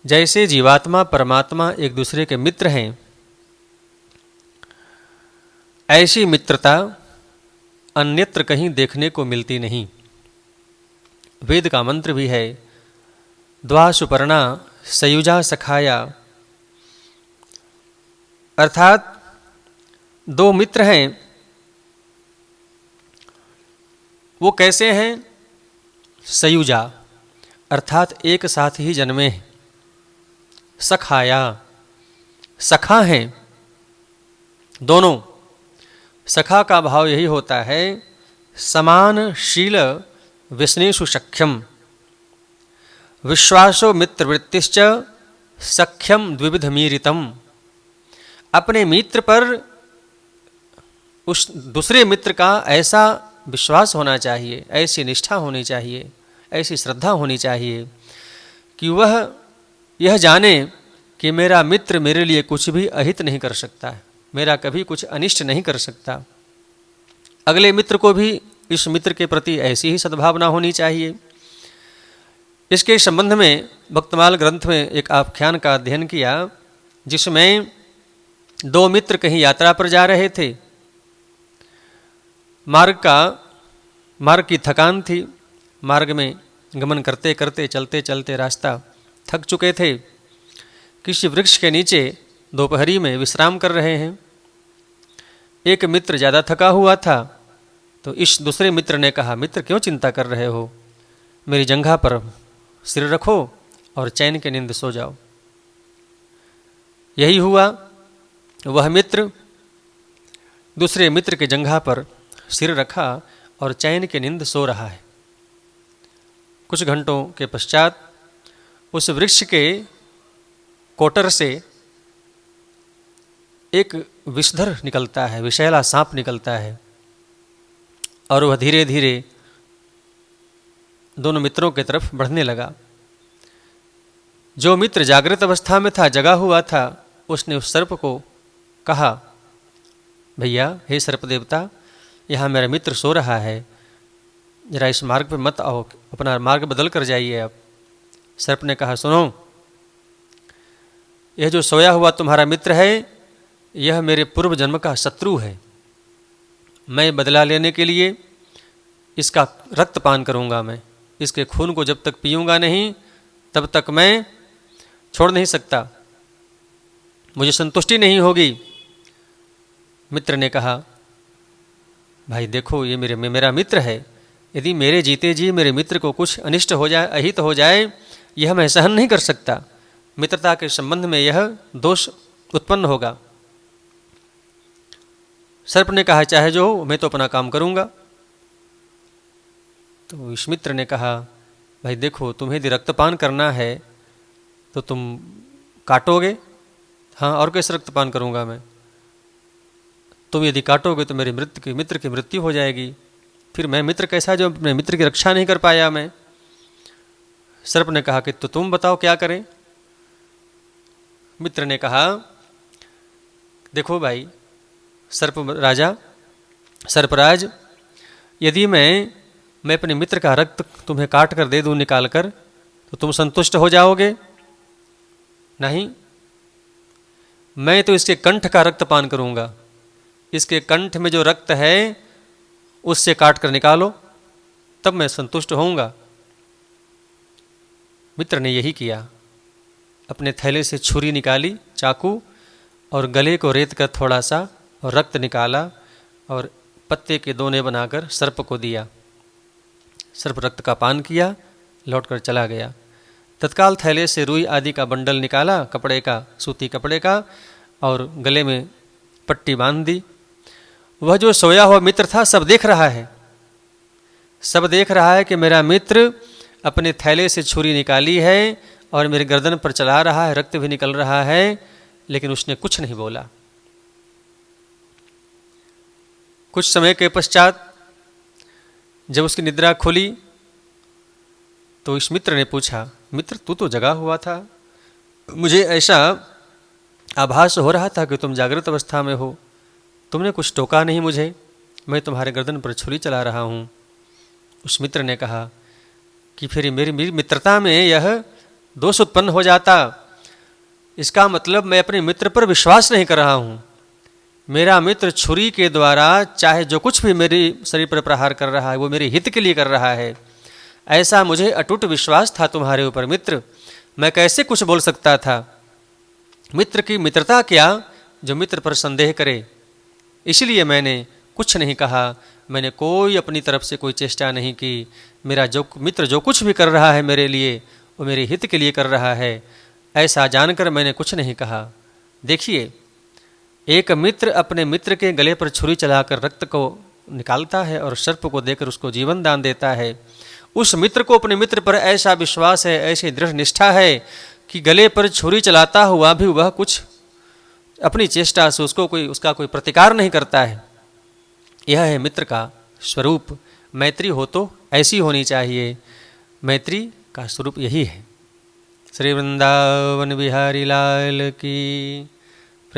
जैसे जीवात्मा परमात्मा एक दूसरे के मित्र हैं, ऐसी मित्रता अन्यत्र कहीं देखने को मिलती नहीं। वेद का मंत्र भी है, द्वा सुपर्णा सयुजा सखाया, अर्थात दो मित्र हैं। वो कैसे हैं? सयुजा अर्थात एक साथ ही जन्मे हैं। सखाया सखा हैं दोनों। सखा का भाव यही होता है, समान शील विस्नेषु सख्यम, विश्वासो मित्रवृत्तिश्च सख्यम द्विविधमीरितम। अपने मित्र पर उस दूसरे मित्र का ऐसा विश्वास होना चाहिए, ऐसी निष्ठा होनी चाहिए, ऐसी श्रद्धा होनी चाहिए कि वह यह जाने कि मेरा मित्र मेरे लिए कुछ भी अहित नहीं कर सकता है, मेरा कभी कुछ अनिष्ट नहीं कर सकता। अगले मित्र को भी इस मित्र के प्रति ऐसी ही सद्भावना होनी चाहिए। इसके संबंध में भक्तमाल ग्रंथ में एक आख्यान का अध्ययन किया, जिसमें दो मित्र कहीं यात्रा पर जा रहे थे। मार्ग की थकान थी, मार्ग में गमन करते करते चलते चलते रास्ता थक चुके थे। किसी वृक्ष के नीचे दोपहरी में विश्राम कर रहे हैं। एक मित्र ज़्यादा थका हुआ था, तो इस दूसरे मित्र ने कहा, मित्र क्यों चिंता कर रहे हो, मेरी जंघा पर सिर रखो और चैन की नींद सो जाओ। यही हुआ, वह मित्र दूसरे मित्र के जंघा पर सिर रखा और चैन की नींद सो रहा है। कुछ घंटों के पश्चात उस वृक्ष के कोटर से एक विषधर निकलता है, विषैला सांप निकलता है, और वह धीरे धीरे दोनों मित्रों की तरफ बढ़ने लगा। जो मित्र जागृत अवस्था में था, जगा हुआ था, उसने उस सर्प को कहा, भैया, हे सर्प देवता, यहाँ मेरा मित्र सो रहा है, जरा इस मार्ग पर मत आओ, अपना मार्ग बदल कर जाइए आप। सर्प ने कहा, सुनो, यह जो सोया हुआ तुम्हारा मित्र है, यह मेरे पूर्व जन्म का शत्रु है। मैं बदला लेने के लिए इसका रक्तपान करूँगा। मैं इसके खून को जब तक पीऊँगा नहीं, तब तक मैं छोड़ नहीं सकता, मुझे संतुष्टि नहीं होगी। मित्र ने कहा, भाई देखो, ये मेरा मित्र है, यदि मेरे जीते जी मेरे मित्र को कुछ अनिष्ट हो जाए, अहित हो जाए, यह मैं सहन नहीं कर सकता। मित्रता के संबंध में यह दोष उत्पन्न होगा। सर्प ने कहा, चाहे जो हो, मैं तो अपना काम करूँगा। तो इस मित्र ने कहा, भाई देखो, तुम्हें यदि रक्तपान करना है तो तुम काटोगे। हाँ, और कैसे रक्तपान करूँगा मैं? तुम यदि काटोगे तो मेरे मित्र की मृत्यु हो जाएगी। फिर मैं मित्र कैसा, जो अपने मित्र की रक्षा नहीं कर पाया मैं। सर्प ने कहा कि तो तुम बताओ क्या करें। मित्र ने कहा, देखो भाई सर्पराज, यदि मैं अपने मित्र का रक्त तुम्हें काट कर दे दूं, निकाल कर, तो तुम संतुष्ट हो जाओगे? नहीं, मैं तो इसके कंठ का रक्तपान करूंगा। इसके कंठ में जो रक्त है उससे काट कर निकालो, तब मैं संतुष्ट होऊंगा। मित्र ने यही किया, अपने थैले से छुरी निकाली, चाकू, और गले को रेत कर थोड़ा सा और रक्त निकाला और पत्ते के दोने बनाकर सर्प को दिया। सर्प रक्त का पान किया, लौटकर चला गया। तत्काल थैले से रुई आदि का बंडल निकाला, कपड़े का, सूती कपड़े का, और गले में पट्टी बांध दी। वह जो सोया हुआ मित्र था, सब देख रहा है, सब देख रहा है कि मेरा मित्र अपने थैले से छुरी निकाली है और मेरे गर्दन पर चला रहा है, रक्त भी निकल रहा है, लेकिन उसने कुछ नहीं बोला। कुछ समय के पश्चात जब उसकी निद्रा खुली तो इस मित्र ने पूछा, मित्र तू तो जगा हुआ था, मुझे ऐसा आभास हो रहा था कि तुम जागृत अवस्था में हो, तुमने कुछ टोका नहीं मुझे, मैं तुम्हारे गर्दन पर छुरी चला रहा हूँ। उस मित्र ने कहा कि फिर मेरी मित्रता में यह दोष उत्पन्न हो जाता, इसका मतलब मैं अपने मित्र पर विश्वास नहीं कर रहा हूँ। मेरा मित्र छुरी के द्वारा चाहे जो कुछ भी मेरे शरीर पर प्रहार कर रहा है वो मेरे हित के लिए कर रहा है, ऐसा मुझे अटूट विश्वास था तुम्हारे ऊपर मित्र, मैं कैसे कुछ बोल सकता था। मित्र की मित्रता क्या जो मित्र पर संदेह करे, इसलिए मैंने कुछ नहीं कहा, मैंने कोई अपनी तरफ से कोई चेष्टा नहीं की। मेरा जो मित्र जो कुछ भी कर रहा है मेरे लिए वो मेरे हित के लिए कर रहा है, ऐसा जानकर मैंने कुछ नहीं कहा। देखिए, एक मित्र अपने मित्र के गले पर छुरी चलाकर रक्त को निकालता है और सर्प को देकर उसको जीवन दान देता है। उस मित्र को अपने मित्र पर ऐसा विश्वास है, ऐसी दृढ़ निष्ठा है कि गले पर छुरी चलाता हुआ भी वह कुछ अपनी चेष्टा से उसका कोई प्रतिकार नहीं करता है। यह है मित्र का स्वरूप। मैत्री हो तो ऐसी होनी चाहिए, मैत्री का स्वरूप यही है। श्री वृंदावन बिहारी लाल की।